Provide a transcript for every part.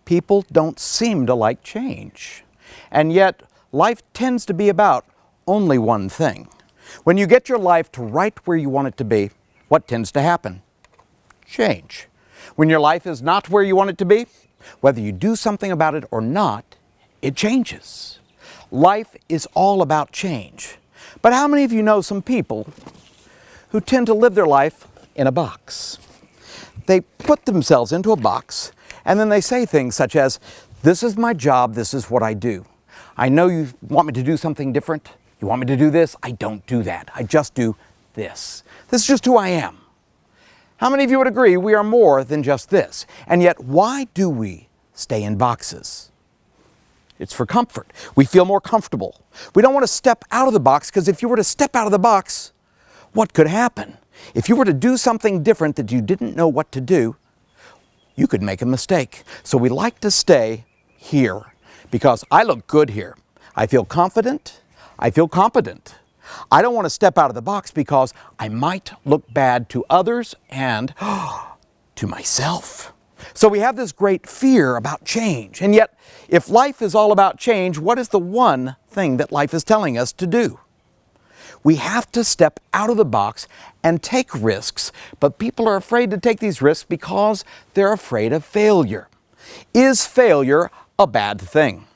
people don't seem to like change. And yet, life tends to be about only one thing. When you get your life to right where you want it to be, what tends to happen? Change. When your life is not where you want it to be, whether you do something about it or not, it changes. Life is all about change. But how many of you know some people who tend to live their life in a box? They put themselves into a box and then they say things such as, "This is my job, this is what I do. I know you want me to do something different. You want me to do this? I don't do that. I just do this. This is just who I am." How many of you would agree we are more than just this? And yet, why do we stay in boxes? It's for comfort. We feel more comfortable. We don't want to step out of the box, because if you were to step out of the box, what could happen? If you were to do something different that you didn't know what to do, you could make a mistake. So we like to stay here because I look good here. I feel confident. I feel competent. I don't want to step out of the box because I might look bad to others and to myself. So we have this great fear about change. And yet, if life is all about change, what is the one thing that life is telling us to do? We have to step out of the box and take risks, but people are afraid to take these risks because they're afraid of failure. Is failure a bad thing?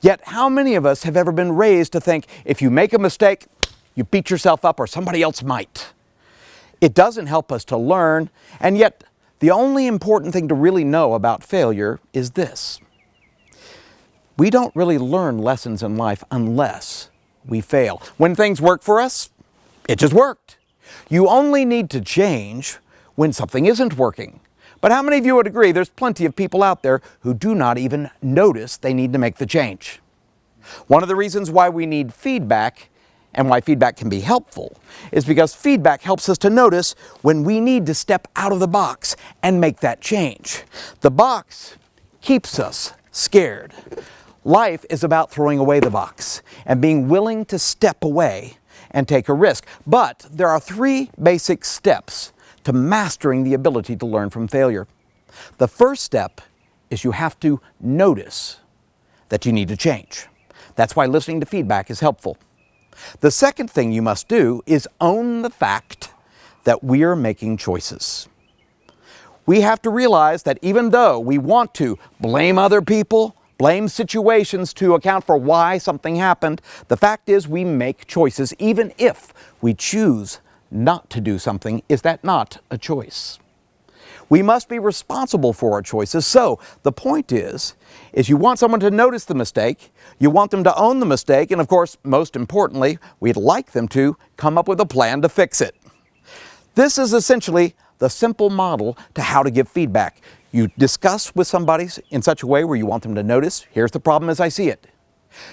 Yet, how many of us have ever been raised to think if you make a mistake, you beat yourself up or somebody else might? It doesn't help us to learn, and yet the only important thing to really know about failure is this. We don't really learn lessons in life unless we fail. When things work for us, it just worked. You only need to change when something isn't working. But how many of you would agree there's plenty of people out there who do not even notice they need to make the change? One of the reasons why we need feedback and why feedback can be helpful is because feedback helps us to notice when we need to step out of the box and make that change. The box keeps us scared. Life is about throwing away the box and being willing to step away and take a risk. But there are 3 basic steps to mastering the ability to learn from failure. The first step is you have to notice that you need to change. That's why listening to feedback is helpful. The second thing you must do is own the fact that we are making choices. We have to realize that even though we want to blame other people, blame situations to account for why something happened, the fact is we make choices even if we choose not to do something. Is that not a choice? We must be responsible for our choices. So the point is you want someone to notice the mistake, you want them to own the mistake, and of course, most importantly, we'd like them to come up with a plan to fix it. This is essentially the simple model to how to give feedback. You discuss with somebody in such a way where you want them to notice, here's the problem as I see it.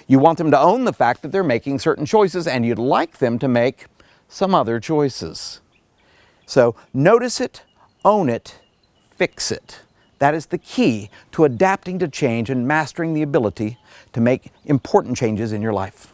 You want them to own the fact that they're making certain choices, and you'd like them to make some other choices. So notice it, own it, fix it. That is the key to adapting to change and mastering the ability to make important changes in your life.